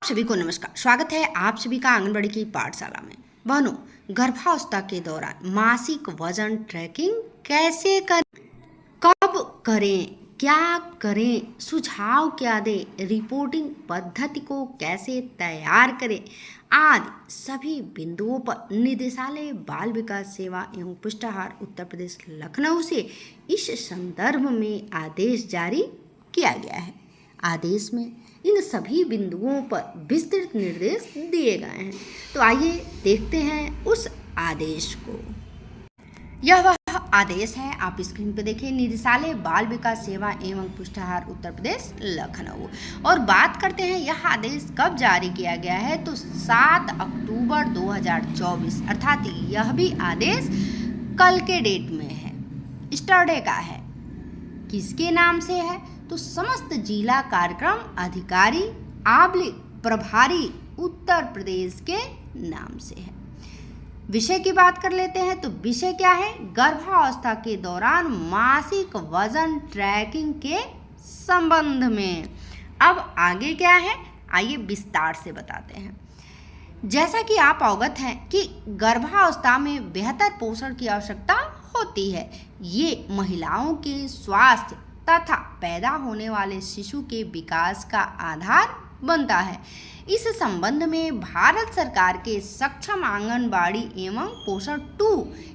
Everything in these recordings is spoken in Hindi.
सभी को नमस्कार। स्वागत है आप सभी का आंगनबाड़ी की पाठशाला में। बहनों, गर्भावस्था के दौरान मासिक वजन ट्रैकिंग कैसे करें, कब करें, क्या करें, सुझाव क्या दें, रिपोर्टिंग पद्धति को कैसे तैयार करें आदि सभी बिंदुओं पर निदेशालय बाल विकास सेवा एवं पुष्टाहार उत्तर प्रदेश लखनऊ से इस संदर्भ में आदेश जारी किया गया है। आदेश में इन सभी बिंदुओं पर विस्तृत निर्देश दिए गए हैं। तो आइए देखते हैं उस आदेश को। यह वह आदेश है, आप स्क्रीन पर देखिए, निदेशालय बाल विकास सेवा एवं पुष्टाहार उत्तर प्रदेश लखनऊ। और बात करते हैं यह आदेश कब जारी किया गया है, तो 7 अक्टूबर 2024, अर्थात यह भी आदेश कल के डेट में है, स्टरडे का है। किसके नाम से है, तो समस्त जिला कार्यक्रम अधिकारी प्रभारी उत्तर प्रदेश के नाम से है। विषय की बात कर लेते हैं, तो विषय क्या है, गर्भावस्था के दौरान मासिक वजन ट्रैकिंग के संबंध में। अब आगे क्या है, आइए विस्तार से बताते हैं। जैसा कि आप अवगत हैं कि गर्भावस्था में बेहतर पोषण की आवश्यकता होती है। ये महिलाओं के स्वास्थ्य तथा पैदा होने वाले शिशु के विकास का आधार बनता है। इस संबंध में भारत सरकार के सक्षम आंगनबाड़ी एवं पोषण 2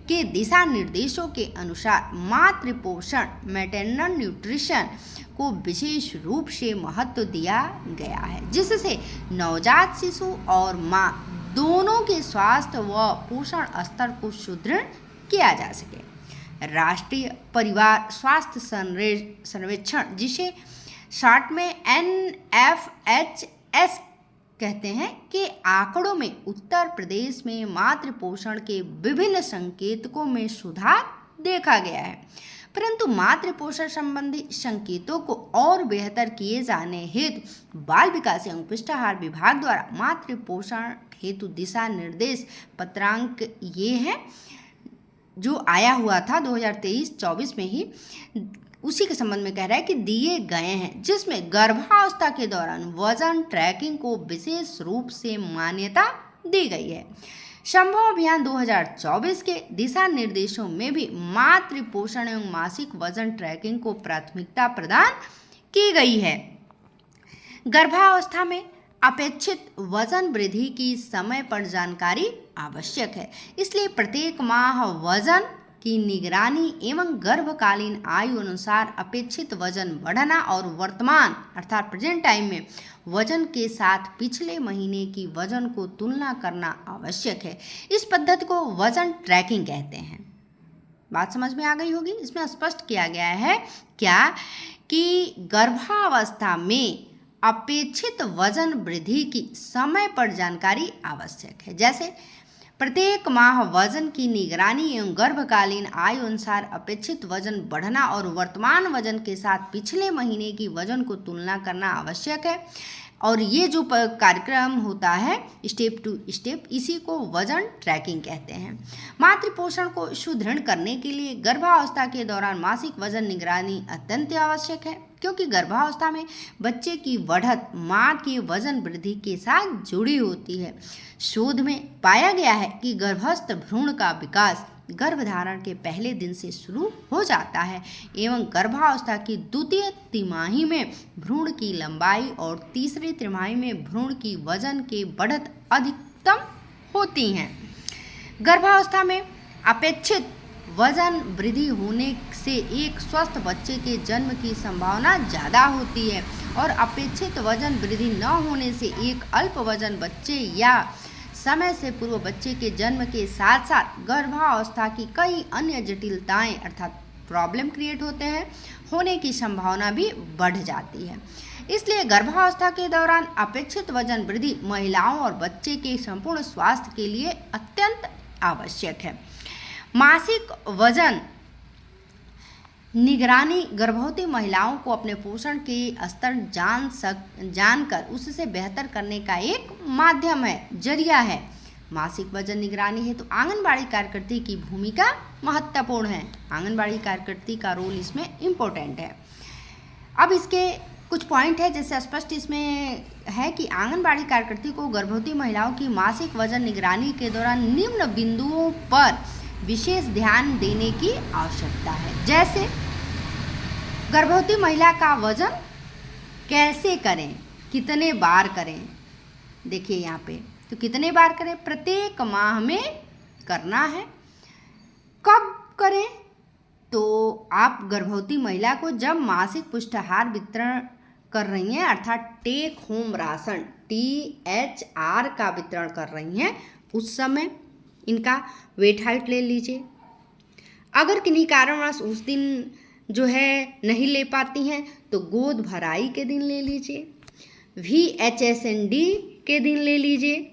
के दिशा निर्देशों के अनुसार मातृ पोषण मैटरनल न्यूट्रिशन को विशेष रूप से महत्व दिया गया है, जिससे नवजात शिशु और माँ दोनों के स्वास्थ्य व पोषण स्तर को सुदृढ़ किया जा सके। राष्ट्रीय परिवार स्वास्थ्य सर्वेक्षण, जिसे शॉर्ट में NFHS कहते हैं, के आंकड़ों में उत्तर प्रदेश में मातृ पोषण के विभिन्न संकेतकों में सुधार देखा गया है। परंतु मातृ पोषण संबंधी संकेतों को और बेहतर किए जाने हेतु बाल विकास एवं पुष्टाहार विभाग द्वारा मातृ पोषण हेतु दिशा निर्देश पत्रांक ये है जो आया हुआ था 2023-24 में ही, उसी के संबंध में कह रहा है कि दिए गए हैं, जिसमें गर्भावस्था के दौरान वजन ट्रैकिंग को विशेष रूप से मान्यता दी गई है। संभव अभियान 2024 के दिशा निर्देशों में भी मातृ पोषण एवं मासिक वजन ट्रैकिंग को प्राथमिकता प्रदान की गई है। गर्भावस्था में अपेक्षित वजन वृद्धि की समय पर जानकारी आवश्यक है, इसलिए प्रत्येक माह वजन की निगरानी एवं गर्भकालीन आयु अनुसार अपेक्षित वजन बढ़ना और वर्तमान अर्थात प्रेजेंट टाइम में वजन के साथ पिछले महीने की वजन को तुलना करना आवश्यक है। इस पद्धति को वजन ट्रैकिंग कहते हैं। बात समझ में आ गई होगी। इसमें स्पष्ट किया गया है क्या कि गर्भावस्था में अपेक्षित वजन वृद्धि की समय पर जानकारी आवश्यक है, जैसे प्रत्येक माह वजन की निगरानी एवं गर्भकालीन आयु अनुसार अपेक्षित वजन बढ़ना और वर्तमान वजन के साथ पिछले महीने की वजन को तुलना करना आवश्यक है। और ये जो कार्यक्रम होता है स्टेप टू स्टेप, इसी को वजन ट्रैकिंग कहते हैं। मातृ पोषण को सुदृढ़ करने के लिए गर्भावस्था के दौरान मासिक वजन निगरानी अत्यंत आवश्यक है, क्योंकि गर्भावस्था में बच्चे की बढ़त माँ के वजन वृद्धि के साथ जुड़ी होती है। शोध में पाया गया है कि गर्भस्थ भ्रूण का विकास गर्भधारण के पहले दिन से शुरू हो जाता है एवं गर्भावस्था की द्वितीय तिमाही में भ्रूण की लंबाई और तीसरी तिमाही में भ्रूण की वजन की बढ़त अधिकतम होती हैं। गर्भावस्था में अपेक्षित वजन वृद्धि होने से एक स्वस्थ बच्चे के जन्म की संभावना ज़्यादा होती है और अपेक्षित वजन वृद्धि न होने से एक अल्प वजन बच्चे या समय से पूर्व बच्चे के जन्म के साथ साथ गर्भावस्था की कई अन्य जटिलताएं अर्थात प्रॉब्लम क्रिएट होने की संभावना भी बढ़ जाती है। इसलिए गर्भावस्था के दौरान अपेक्षित वजन वृद्धि महिलाओं और बच्चे के संपूर्ण स्वास्थ्य के लिए अत्यंत आवश्यक है। मासिक वजन निगरानी गर्भवती महिलाओं को अपने पोषण के स्तर जानकर उससे बेहतर करने का एक माध्यम है, जरिया है। मासिक वजन निगरानी है तो आंगनबाड़ी कार्यकर्ती की भूमिका महत्वपूर्ण है। आंगनबाड़ी कार्यकर्ती का रोल इसमें इम्पोर्टेंट है। अब इसके कुछ पॉइंट है जैसे स्पष्ट इसमें है कि आंगनबाड़ी कार्यकर्ती को गर्भवती महिलाओं की मासिक वजन निगरानी के दौरान निम्न बिंदुओं पर विशेष ध्यान देने की आवश्यकता है। जैसे गर्भवती महिला का वजन कैसे करें, कितने बार करें। देखिए यहाँ पे तो कितने बार करें, प्रत्येक माह में करना है। कब करें, तो आप गर्भवती महिला को जब मासिक पुष्टाहार वितरण कर रही हैं, अर्थात टेक होम राशन THR का वितरण कर रही हैं, उस समय इनका वेट हाइट ले लीजिए। अगर किन्हीं कारणवश उस दिन जो है नहीं ले पाती हैं तो गोद भराई के दिन ले लीजिए, VHSND के दिन ले लीजिए।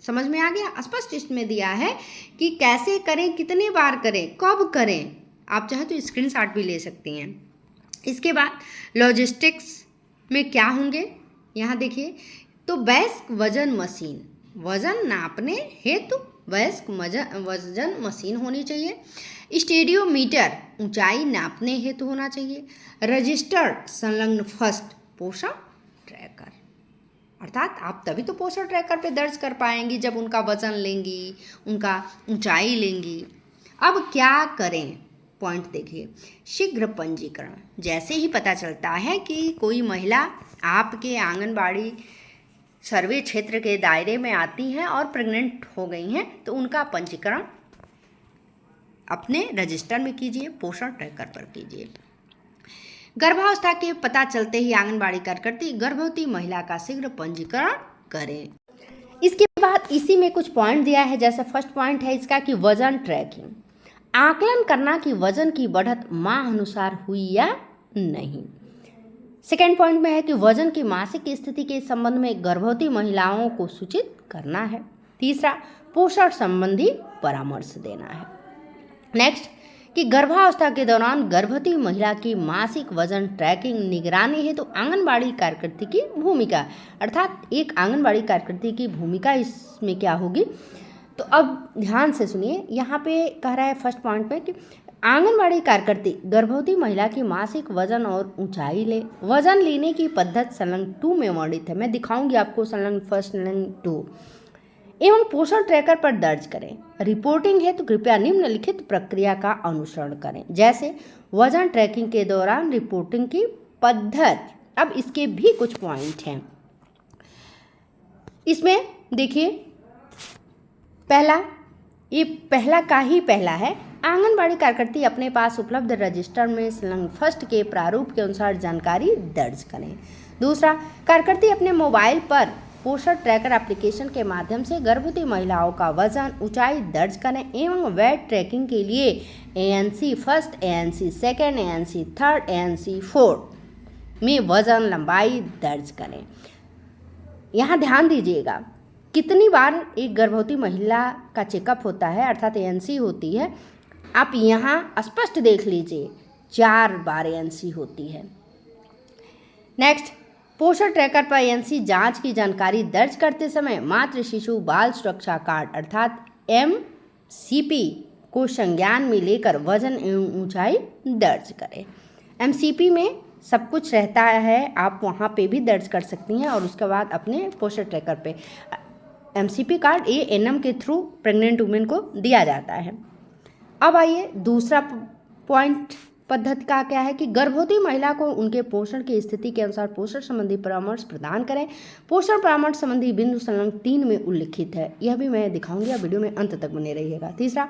समझ में आ गया? स्पष्ट इसमें दिया है कि कैसे करें, कितने बार करें, कब करें। आप चाहे तो स्क्रीनशॉट भी ले सकती हैं। इसके बाद लॉजिस्टिक्स में क्या होंगे, यहाँ देखिए तो वयस्क वजन मशीन, वजन नापने हेतु वयस्क वजन मशीन होनी चाहिए। स्टेडियोमीटर, ऊंचाई नापने हेतु होना चाहिए। रजिस्टर्ड संलग्न फर्स्ट पोषण ट्रैकर, अर्थात आप तभी तो पोषण ट्रैकर पे दर्ज कर पाएंगी जब उनका वजन लेंगी, उनका ऊंचाई लेंगी। अब क्या करें, पॉइंट देखिए, शीघ्र पंजीकरण। जैसे ही पता चलता है कि कोई महिला आपके आंगनबाड़ी सर्वे क्षेत्र के दायरे में आती हैं और प्रेग्नेंट हो गई हैं, तो उनका पंजीकरण अपने रजिस्टर में कीजिए, पोषण ट्रैकर पर कीजिए। गर्भावस्था के पता चलते ही आंगनबाड़ी कार्यकर्ती गर्भवती महिला का शीघ्र पंजीकरण करें। इसके बाद इसी में कुछ पॉइंट दिया है, जैसे फर्स्ट पॉइंट है इसका कि वजन ट्रैकिंग, आकलन करना कि वजन की बढ़त माह अनुसार हुई या नहीं। सेकेंड पॉइंट में है कि वजन की मासिक स्थिति के संबंध में गर्भवती महिलाओं को सूचित करना है। तीसरा, पोषण संबंधी परामर्श देना है। नेक्स्ट कि गर्भावस्था के दौरान गर्भवती महिला की मासिक वजन ट्रैकिंग निगरानी है तो आंगनबाड़ी कार्यकर्ती की भूमिका, अर्थात एक आंगनबाड़ी कार्यकर्ती की भूमिका इसमें क्या होगी। तो अब ध्यान से सुनिए, यहाँ पे कह रहा है फर्स्ट पॉइंट में कि आंगनबाड़ी कार्यकर्ती गर्भवती महिला की मासिक वजन और ऊंचाई ले। वजन लेने की पद्धति संलग्न 2 में वर्णित है, मैं दिखाऊंगी आपको संलग्न 1 संलग्न 2 एवं पोषण ट्रैकर पर दर्ज करें। रिपोर्टिंग है तो कृपया निम्नलिखित प्रक्रिया का अनुसरण करें, जैसे वजन ट्रैकिंग के दौरान रिपोर्टिंग की पद्धति। अब इसके भी कुछ पॉइंट हैं, इसमें देखिए पहला, ये पहला का ही पहला है, आंगनबाड़ी कार्यकर्ती अपने पास उपलब्ध रजिस्टर में संलग्न फर्स्ट के प्रारूप के अनुसार जानकारी दर्ज करें। दूसरा, कार्यकर्ती अपने मोबाइल पर पोषण ट्रैकर एप्लीकेशन के माध्यम से गर्भवती महिलाओं का वजन, ऊंचाई दर्ज करें एवं वेट ट्रैकिंग के लिए ANC first, ANC second, ANC third, ANC fourth में वजन, लंबाई दर्ज करें। यहाँ ध्यान दीजिएगा कितनी बार एक गर्भवती महिला का चेकअप होता है, अर्थात ANC होती है। आप यहाँ स्पष्ट देख लीजिए 4 बार ANC होती है। नेक्स्ट, पोषण ट्रैकर पर ANC जांच की जानकारी दर्ज करते समय मातृ शिशु बाल सुरक्षा कार्ड अर्थात MCP को संज्ञान में लेकर वजन एवं ऊंचाई दर्ज करें। MCP में सब कुछ रहता है, आप वहाँ पे भी दर्ज कर सकती हैं और उसके बाद अपने पोषण ट्रैकर पे MCP कार्ड ANM के थ्रू प्रेग्नेंट वुमेन को दिया जाता है। अब आइए दूसरा पॉइंट पद्धति का क्या है कि गर्भवती महिला को उनके पोषण की स्थिति के अनुसार पोषण संबंधी परामर्श प्रदान करें। पोषण परामर्श संबंधी बिंदु संलग्न 3 में उल्लिखित है, यह भी मैं दिखाऊंगी, आप वीडियो में अंत तक बने रहिएगा। तीसरा,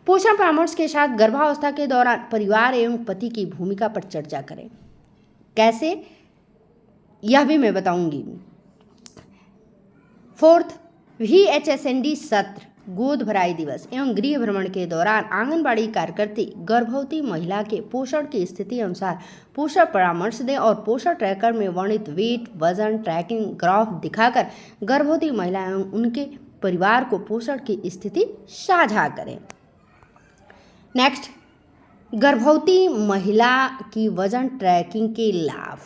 पोषण परामर्श के साथ गर्भावस्था के दौरान परिवार एवं पति की भूमिका पर चर्चा करें। कैसे, यह भी मैं बताऊंगी। फोर्थ, VHSND सत्र, गोद भराई दिवस एवं गृह भ्रमण के दौरान आंगनबाड़ी कार्यकर्ती गर्भवती महिला के पोषण की स्थिति अनुसार पोषण परामर्श दें और पोषण ट्रैकर में वर्णित वेट, वजन ट्रैकिंग ग्राफ दिखाकर गर्भवती महिला एवं उनके परिवार को पोषण की स्थिति साझा करें। नेक्स्ट, गर्भवती महिला की वजन ट्रैकिंग के लाभ।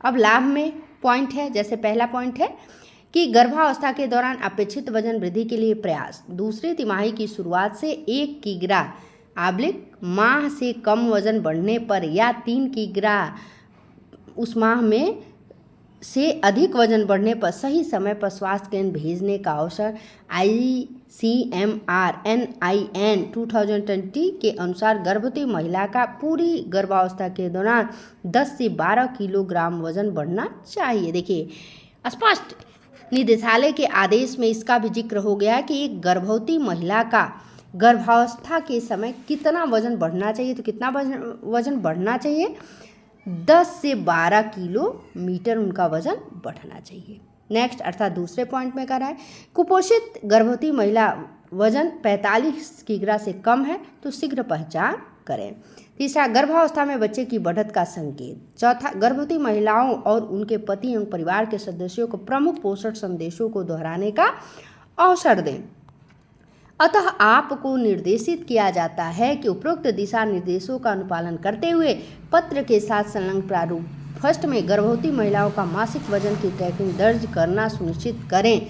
अब लाभ में पॉइंट है, जैसे पहला पॉइंट है कि गर्भावस्था के दौरान अपेक्षित वजन वृद्धि के लिए प्रयास। दूसरी तिमाही की शुरुआत से 1 किग्रा माह से कम वजन बढ़ने पर या 3 किग्रा उस माह में से अधिक वजन बढ़ने पर सही समय पर स्वास्थ्य केंद्र भेजने का अवसर। ICMR/NIN 2020 के अनुसार गर्भवती महिला का पूरी गर्भावस्था के दौरान 10 से 12 किलोग्राम वजन बढ़ना चाहिए। देखिए, स्पष्ट निदेशालय के आदेश में इसका भी जिक्र हो गया कि एक गर्भवती महिला का गर्भावस्था के समय कितना वजन बढ़ना चाहिए। तो कितना वजन बढ़ना चाहिए? 10 से 12 किलोमीटर उनका वजन बढ़ना चाहिए। नेक्स्ट, अर्थात दूसरे पॉइंट में कह रहा है, कुपोषित गर्भवती महिला वजन 45 किग्रा से कम है तो शीघ्र पहचान करें। तीसरा, गर्भावस्था में बच्चे की बढ़त का संकेत। चौथा, गर्भवती महिलाओं और उनके पति एवं परिवार के सदस्यों को प्रमुख पोषण संदेशों को दोहराने का अवसर दें। अतः आपको निर्देशित किया जाता है कि उपरोक्त दिशा निर्देशों का अनुपालन करते हुए पत्र के साथ संलग्न प्रारूप फर्स्ट में गर्भवती महिलाओं का मासिक वजन की ट्रैकिंग दर्ज करना सुनिश्चित करें।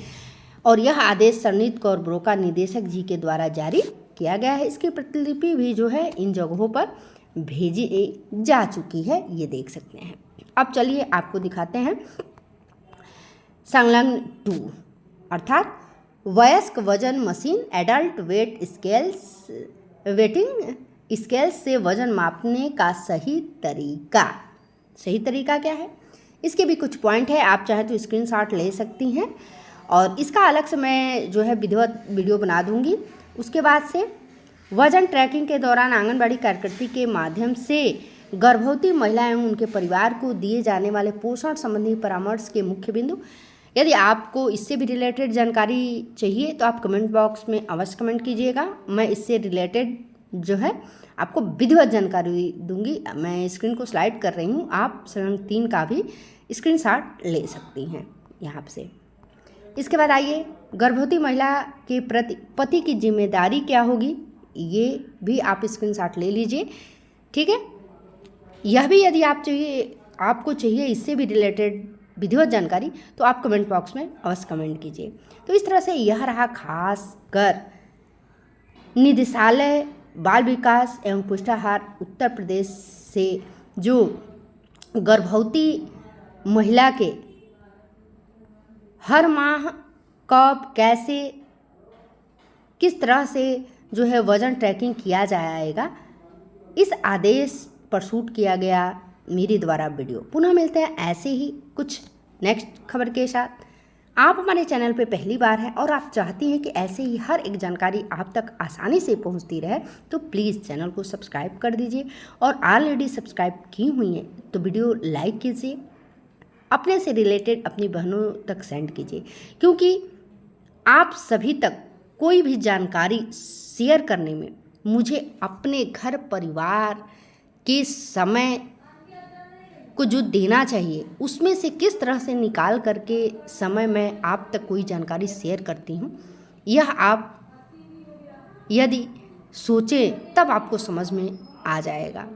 और यह आदेश सरनीत कौर ब्रोका निदेशक जी के द्वारा जारी किया गया है। इसकी प्रतिलिपि भी जो है इन जगहों पर भेजी जा चुकी है, ये देख सकते हैं। अब चलिए आपको दिखाते हैं संलग्न 2 अर्थात वयस्क वजन machine adult weight scales weighing scales से वजन मापने का सही तरीका। सही तरीका क्या है? इसके भी कुछ पॉइंट है, आप चाहे तो स्क्रीनशॉट ले सकती हैं और इसका अलग से मैं जो है विधिवत वीडियो बना दूंगी। उसके बाद से वजन ट्रैकिंग के दौरान आंगनबाड़ी कार्यकर्ती के माध्यम से गर्भवती महिला एवं उनके परिवार को दिए जाने वाले पोषण संबंधी परामर्श के मुख्य बिंदु। यदि आपको इससे भी रिलेटेड जानकारी चाहिए तो आप कमेंट बॉक्स में अवश्य कमेंट कीजिएगा। मैं इससे रिलेटेड जो है आपको विधिवत जानकारी दूंगी। मैं स्क्रीन को स्लाइड कर रही हूँ, आप संलग्न 3 का भी स्क्रीनशॉट ले सकती हैं यहाँ से। इसके बाद आइए, गर्भवती महिला के प्रति पति की जिम्मेदारी क्या होगी, ये भी आप स्क्रीनशॉट ले लीजिए, ठीक है। यह भी यदि आपको चाहिए इससे भी रिलेटेड विधिवत जानकारी तो आप कमेंट बॉक्स में अवश्य कमेंट कीजिए। तो इस तरह से यह रहा खास कर निदेशालय बाल विकास एवं पुष्टाहार उत्तर प्रदेश से जो गर्भवती महिला के हर माह कब कैसे किस तरह से जो है वजन ट्रैकिंग किया जाएगा, इस आदेश पर शूट किया गया मेरे द्वारा वीडियो। पुनः मिलते हैं ऐसे ही कुछ नेक्स्ट खबर के साथ। आप हमारे चैनल पे पहली बार हैं और आप चाहती हैं कि ऐसे ही हर एक जानकारी आप तक आसानी से पहुंचती रहे तो प्लीज़ चैनल को सब्सक्राइब कर दीजिए और ऑलरेडी सब्सक्राइब की हुई हैं तो वीडियो लाइक कीजिए, अपने से रिलेटेड अपनी बहनों तक सेंड कीजिए, क्योंकि आप सभी तक कोई भी जानकारी शेयर करने में मुझे अपने घर परिवार के समय को जो देना चाहिए उसमें से किस तरह से निकाल करके समय में आप तक कोई जानकारी शेयर करती हूँ, यह आप यदि सोचें तब आपको समझ में आ जाएगा।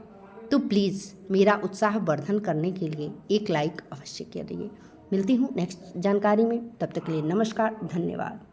तो प्लीज़ मेरा उत्साह वर्धन करने के लिए एक लाइक अवश्य करिए। मिलती हूँ नेक्स्ट जानकारी में, तब तक के लिए नमस्कार, धन्यवाद।